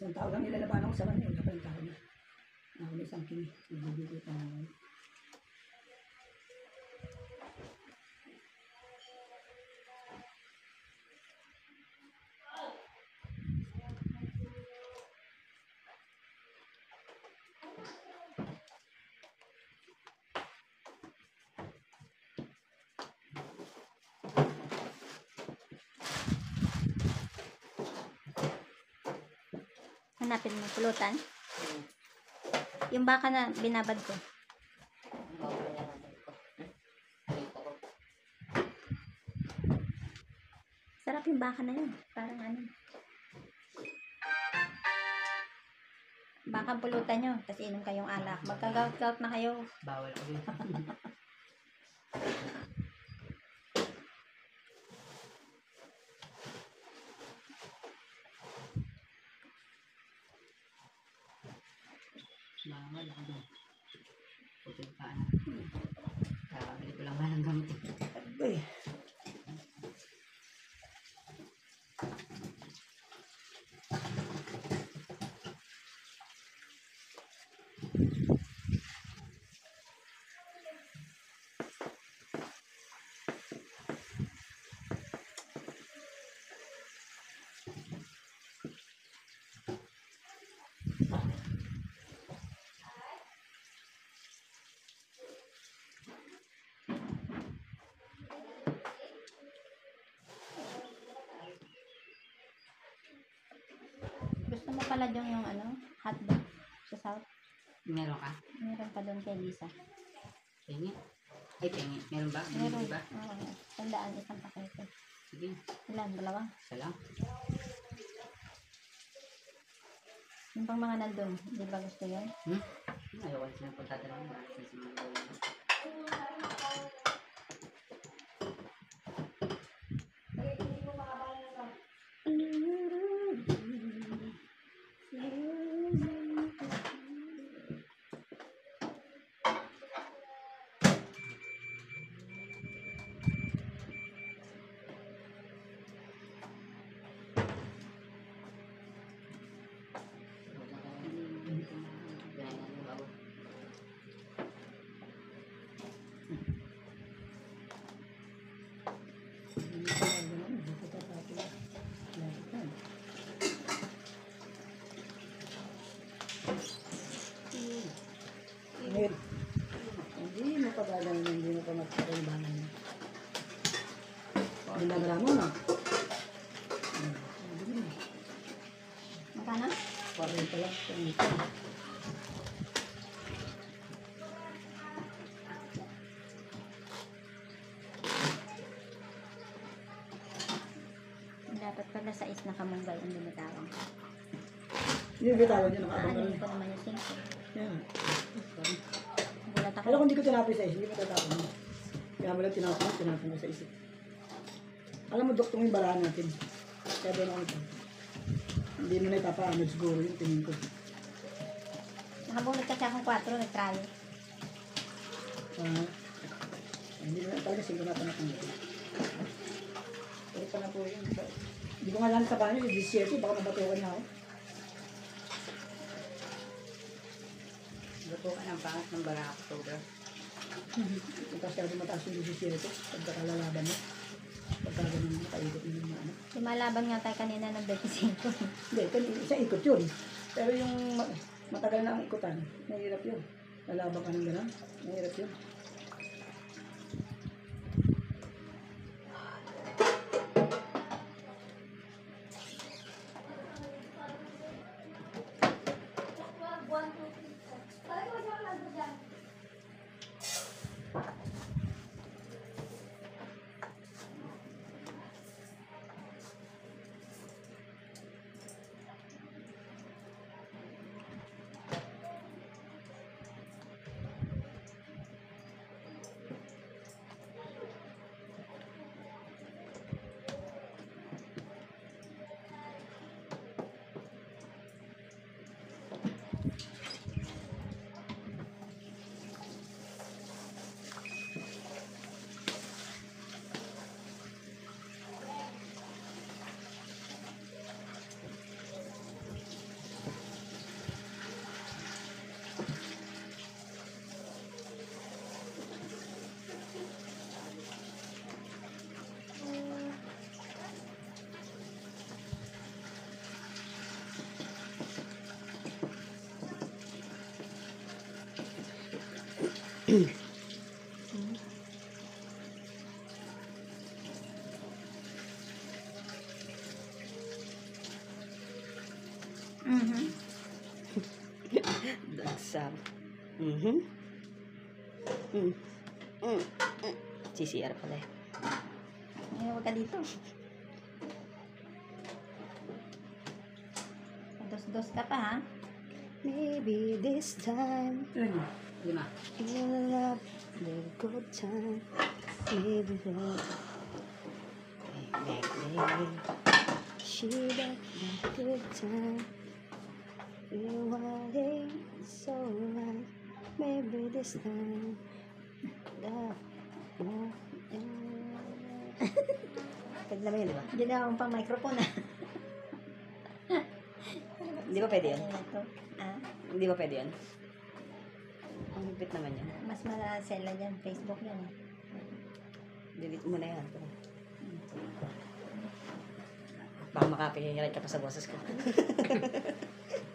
Isang tao lang nilalaban ako sa kanya. Wala pa yung tao na. Ako na isang king. Nagbibigay pa naman. Hanapin mo, pulutan. Yung baka na binabad ko. Sarap yung baka na yun. Parang ano. Baka pulutan nyo. Tapos inom kayong alak. Magka-gout-gout na kayo. Bawal ko yun. Bawal ako doon. Putin pa ano. Kakabili ko lang ba ng gamit eh. Ay. Gusto mo pala yung ano, hotdog sa South? Meron ka? Meron pa doon kay Lisa. Pengi? Ay, pengi. Meron ba? Meron. Ba? Oo. Tandaan, isang pakete. Sige. Ilan? Dalawa? Isa lang. Yung pang mga nandun, di ba gusto yun? Ayaw ko silang pagtatalaman. Kasi mga gawin. Ngayon, hindi mo pa gagawin, hindi mo pa magpakailangan. Binagra mo na. Magkano? Parang pala. Dapat pala sa is na kamunggay ang binitawan. Yung bitawan niya nakaabang ka Ano rin. ko naman yung sink. Yan. Gulat ako. Alam ko hindi ko tinapin sa isip, hindi mo tatapin mo. Kaya mo lang tinapin mo sa isip. Alam mo, doktong yung barahan natin. Kaya doon ako ito. Hindi mo na itapaamod siguro yung tingin ko. Nakabunod kasi akong 4, nag-try. Hindi mo na talaga singko na natin ito. Pero pa na po yun. Hindi ko nga lang sa banyo, yung 17, baka mabatukan niya ako. Luto ka ng pangat ng bara October. Tapos kaya mataas yung 17, pagkakalalaban mo. Pagka ganun makaikot mo yung ano. Lumalaban nga tayo kanina ng 25. Hindi, isa ikot yun. Pero yung matagal na ang ikutan, mahirap yun. Lalaban ka ng gano'n, mahirap yun. Mhm. Dagsam. Mhm. Mm. Mm. Mm. CCR pala eh. Ay, huwag ka dito. Dos-dos ka pa, ha? Maybe this time Ayun yun. 5. you'll have the good time. Maybe that she got the good time. You want it so right. Maybe this time that pwede naman yun, di ba? Hindi na akong pang microphone, ha? Hindi ba pwede yun? Ano na to? Ah, Hindi ba pwede yun? Ang higpit naman yan. mas masela dyan. Facebook yan, eh. Delete mo na yan. Baka makapihingay ka pa sa boses ko.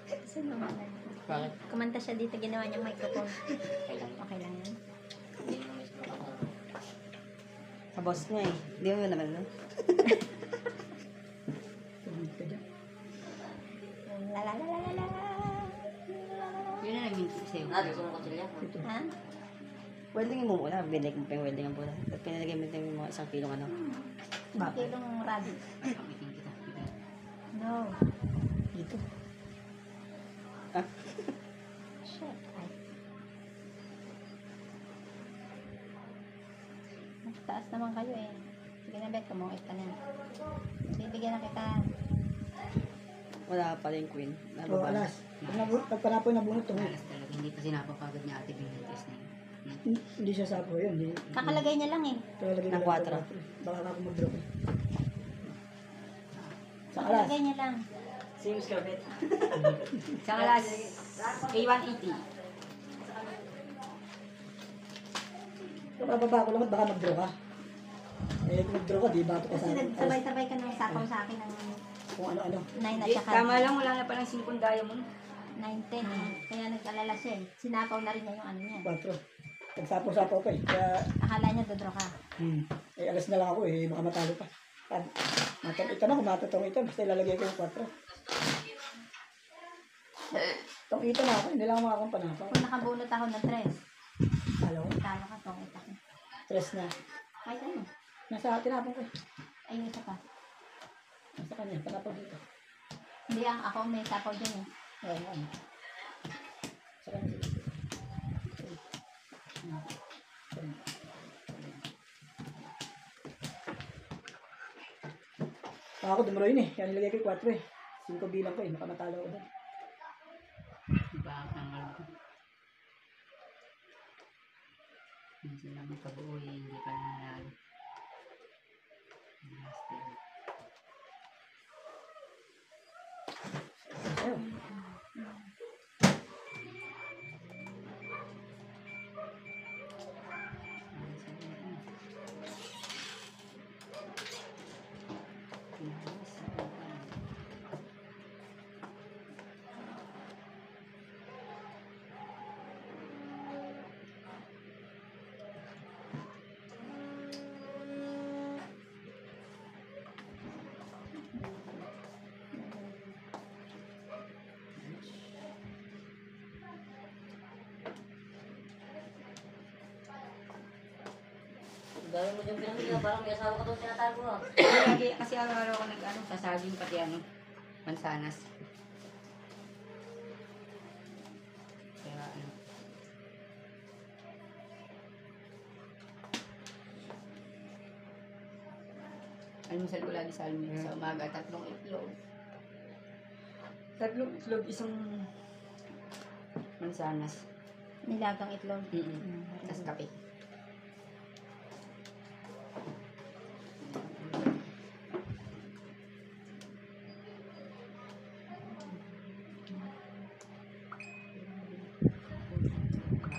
Kasi naman na. Bakit? Kumanta siya dito, ginawa niyang microphone. Okay lang. Okay lang yan. Sa boses niya eh. Hindi mo naman, no? Tumigil ka dyan. La la la la la la. Yun na lang yung sa'yo. Ito. Ha? Weldingin mo muna. Binake mo pa yung weldingan muna. At pinalagay mo ito yung mga 1 kilong ano. Bakit? Kilong rabbit. Pakitin kita. No. Dito. Ah? Shit. Ay. Taas naman kayo, eh. Sige na, Bet. Kumungit ka na. Bibigyan na kita. Wala pa rin queen. O, Nababa. alas. Pag panapoy na bunot, tumig. Malas talaga. Hindi pa sinapang kagad niya ate Benitez na yun. Hindi siya sapo yun. Hindi. Kakalagay niya lang, eh. Talaga Ng 4. Baka nga ako mag-drop eh. Sa alas. Kakalagay niya lang. Same scarpet. Sa alas, A180. Kung bababa ko lang at baka mag-draw ka. Eh, kung mag-draw ka, di bato ka Kasi sa akin. nagsabay-sabay ka ng sapaw sa akin ng Kung ano-ano. 9 at Hindi, saka tama lang. Wala na palang 5 diamond. 9-10, eh. Kaya nag-alala siya, eh. Sinapaw na rin niya yung ano niya. 4. Nagsapo-sapo ka eh. Kaya, Akala niya dodraw ka. eh, alas na lang ako eh. Baka matalo pa. Matang ito na, kung matutong ito. Basta ilalagay ko yung 4. Tong ito na ako, hindi lang ako makakong panapaw. Kung nakabunot ako ng 3, Alam ko, talo ka, tong ito. stress na. Kahit ano. Nasa tinapon ko eh. Ay, yung isa pa. Nasa kanya, panapaw dito. Hindi, ako may sapaw dyan, eh. Ay, ano. Sa kanya. Ako dumuro yun eh. Kaya nilagay ko yung 4 eh. 5 bilang ko eh. Baka matalo ko doon. Iba ang tangal ko. Minsan lang magkabuo eh. Hindi pa nanalo. Last day. Ayun. Dahil mo yung pinamili, parang may asawa ka doon tinatago ah. Lagi, kasi araw-araw ako nag-ano, sasaging pati ano, mansanas. Kaya ano. Almusal ko lagi sa almusal sa umaga, 3 itlog. 3 itlog, isang mansanas. Nilagang itlog. Tapos kape.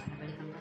Nabalikan ka.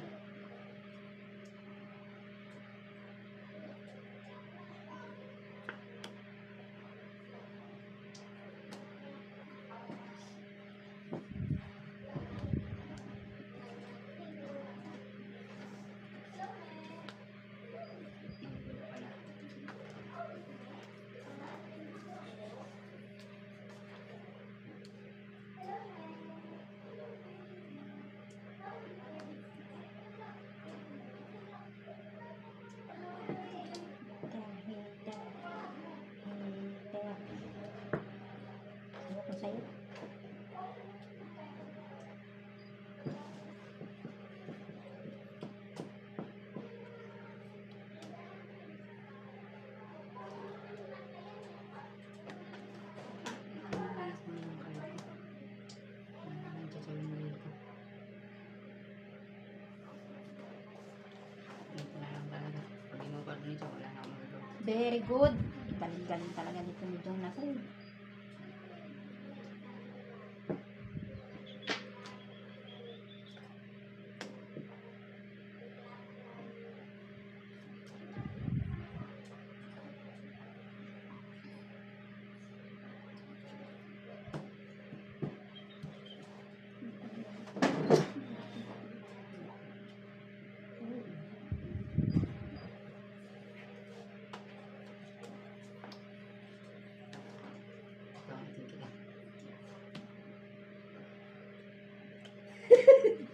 Very good. Galing-galing talaga dito ni Jong na ko.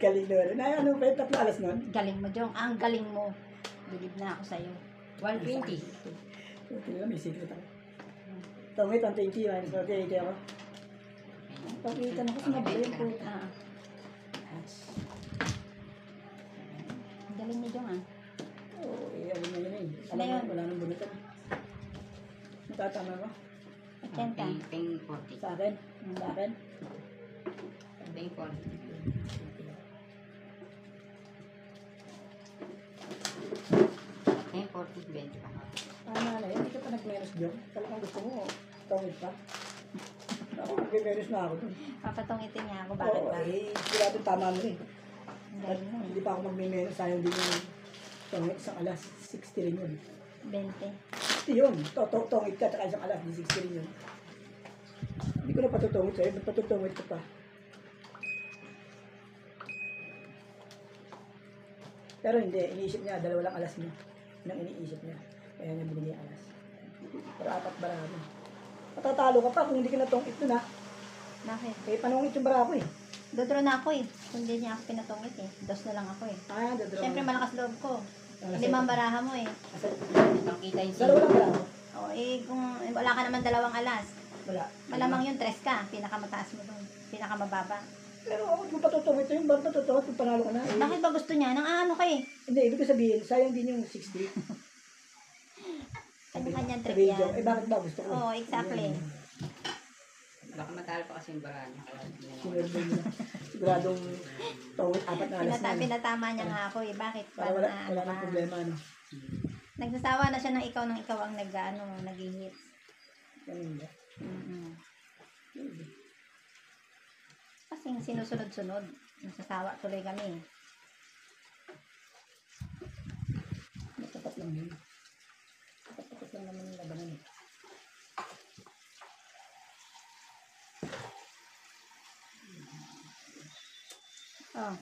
Galing doon. Ano ba yung tatlo alas nun? Galing mo, Jong. Ang galing mo. Bilib na ako sa'yo. 120. Ito nila, may secret ako. Tungit, 120, minus 40, 80 ako. Pakitan ako sa mabili po. Ah. Ang galing ni Jong, ah. Oo, ano na yun eh. Ano Alam yun? mo, wala nang bunutan. Natatama mo? Attend ka. Ping 40. Sa akin? Sa akin? Ping 40. Ping 40, 20 pa. Tama na yun, hindi ka pa nag-menos dyan. Talagang gusto mo, tungit pa. Ako, nag-menos na ako dun. Papatungitin niya ako. Bakit Oo, ba? sigurado tama mo rin. Ang galing mo, eh. Hindi pa ako mag-menos, sayang din yung tungit isang alas. 60 rin yun. 20. 60 yun. Tungit ka, tsaka isang alas, di 60 rin yun. Hindi ko na patutungit sa'yo, ba't patutungit ka pa? Pero hindi, iniisip niya, dalawa lang alas niya. Yun ang iniisip niya. Kaya niya binigay alas. Pero apat barako. Matatalo ka pa kung hindi ka natungit nun ha. Bakit? Eh, panungit yung barako eh. Dodro na ako eh. Kung hindi niya ako pinatungit eh. Dos na lang ako eh. Ah, dadalawa. Siyempre malakas loob ko. Limang baraha mo eh. Itong kita yung Dalawa lang barako. O eh, kung wala ka naman dalawang alas, Wala. malamang yung tres ka. Pinakamataas mo doon. Pinakamababa. Pero ako kung patutungit yun, ba't patutungit kung panalo ka na? Eh, Bakit ba gusto niya? Nang ano ka eh. hindi, ibig ko sabihin, sayang din yung 60. Kanya-kanyang trip Sabihin yan. ko, eh bakit ba gusto ko? Oo, exactly. Baka matalo pa kasi yung bara niya. Kaya Sinurdo mo na. Siguradong tungit, apat na alas na. Pinatama niya nga ako eh. Bakit? Para Para wala, na wala ano nang ka? problema, ano. Nagsasawa na siya ng ikaw ang nag-hit. Ganun ba? Kasi sinusunod-sunod. Nasasawa tuloy kami. Matapat lang yun. Matapat lang naman yung labanan eh. Oh.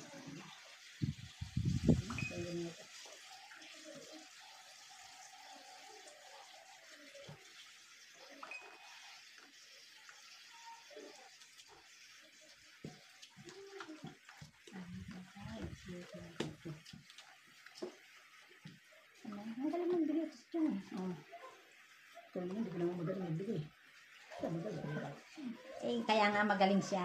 Ganyan nga ito. Ang galing mong bigay. Tapos dyan eh. Oh. Kung naman, hindi ko naman magaling nagbigay. Siya magaling. Eh, kaya nga magaling siya.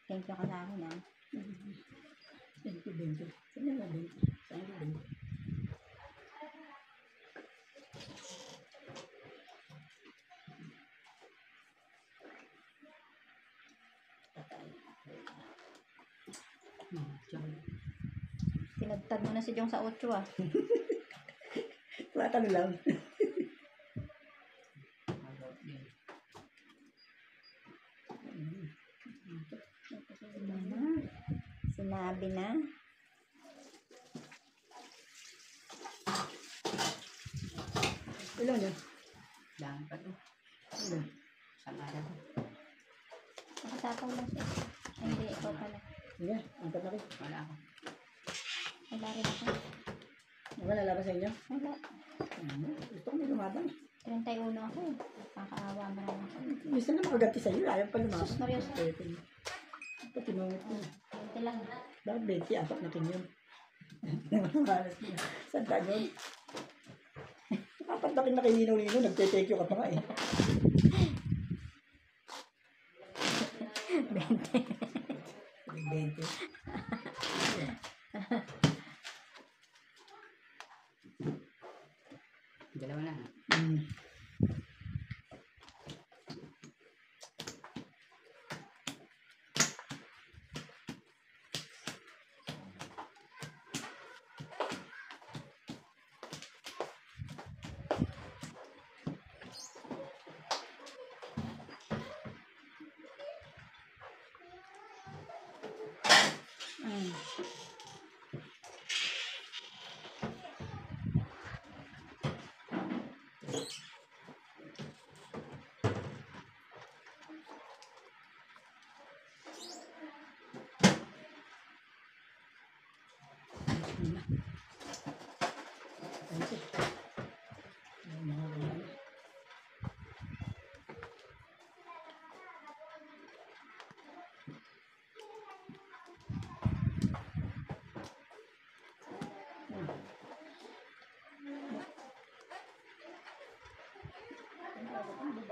Thank you ka sa akin ah. 20. Saan na 20? Saan na 20? Pinagtag mo na si Jong sa 8 ah. Tumatalo lang. Sinabi na. Ilan yan? Dami pa to. Ilan? Saan araw? Nakatapaw lang siya. Ay, hindi, ikaw pala. Sige, angkat na kayo. Wala ako. Wala rin ako. Wala nalaban sa inyo? Wala. Gusto ko may lumaban. 31 ako eh. Kakaawa mo naman ako. Minsan na makaganti sa'yo, ayaw pa lumaban. Sus, Maria, sus. Ito, tinungit ko. 20 lang. Bakit 20? Apat na kinyon. Malas na. Saan ka yun? Apat na kin na kininaw-nino, nagte-take you ka pa nga eh. 20. 20.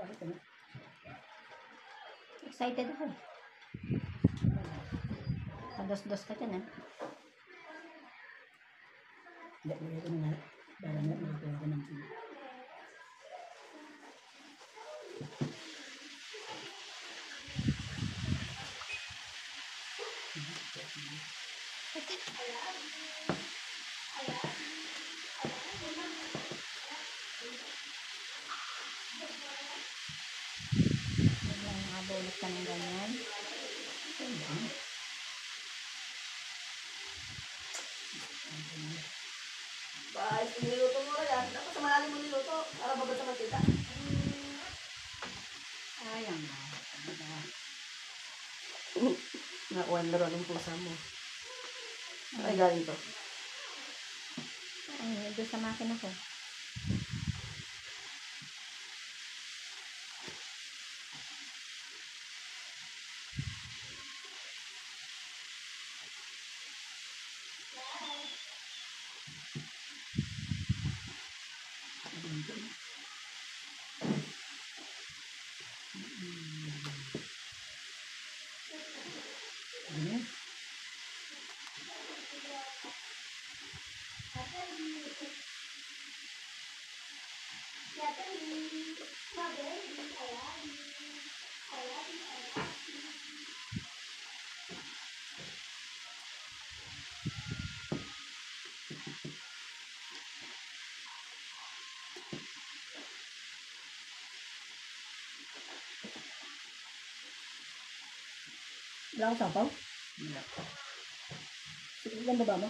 Bakit ano? Excited ako. Pados-dos ka dyan, Hindi, lagay ko na nga. Para nga magkuha ko ng sila. Huwag lang nakabulot ka ng ganyan. Bahayos yung niluto mo yan. Dapat sa malalim mo niluto. Para babad sa mantika. Sayang na. Ano ba? Nakuha na rin ang pusa mo. Ay, galing to. Ay, doon sa makina ko. Ganyan. Wala akong sapaw? Wala. Ilan baba mo?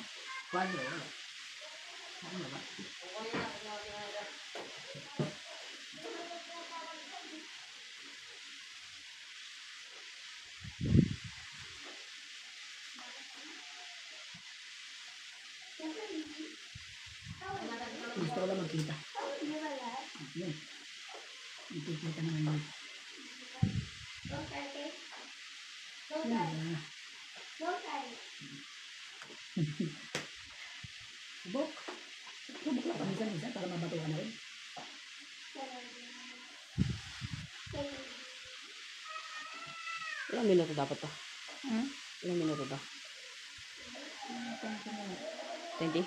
Kwadro, wala. Ano ba? Gusto ko lang magkita. Yun. Magkikita naman yun. Yan. Subok. Subok lang paminsan-minsan para mabatuhan na rin. Ilang minuto dapat to? Hmm? Ilang minuto to? 20 minutes. 20?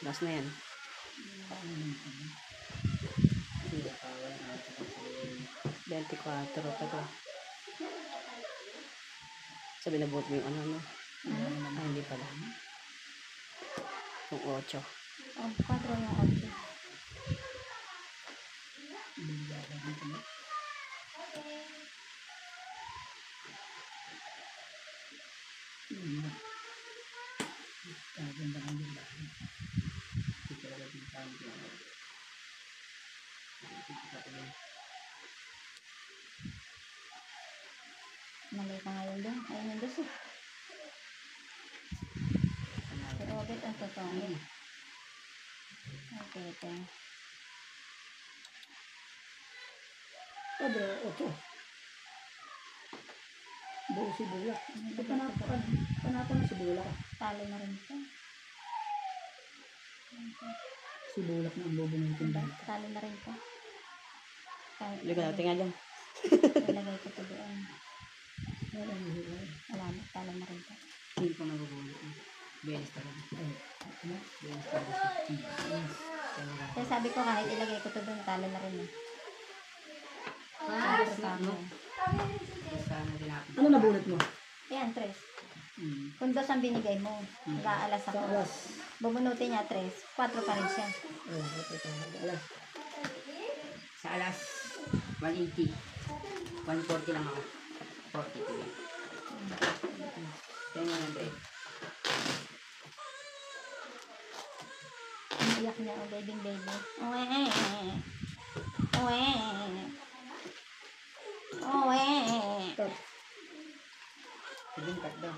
Last na yan. Hindi pa, wala na. 24 pa to. Sabi na buot mo yung ano. Ay, hindi pala. Yung 8. Oh, 4 yung 8. Kaganda ng yung bahay. Hindi talaga din sa amin. Mali ka ngayon doon. Ayun yung dos eh. Si Robert ang totoo. Okay, ito. Padre, 8. Buo si Bulak. Panapon na si Bulak. Talo na rin ito. Si Bulak na ang bubunutin dahil. Talo na rin ito. Kahit Hindi ka natin nga dyan. ilagay ko ito doon. Wala nang hiwalay. Wala na, talo na rin ito. Hindi ko nagugulit. Benes talaga. Ay, ano? Benes talaga si Cheese. Talaga. Kaya sabi ko kahit ilagay ko ito doon, talo na rin eh. Ah, Ito sa akin. sana tinapin. Ano nabunot mo? Ayan, tres. Hmm. Kung dos ang binigay mo, mag-aalas Sa ako. alas. Bubunutin niya tres. 4 pa rin siya. Oh, ito pa. Alas. Sa alas 180. 140 lang ako. 42 yan. Kaya nga nandun. Iyak niya, oh, baby. Uwe. Uwe. Uwe. Cut. Sabihin cut daw.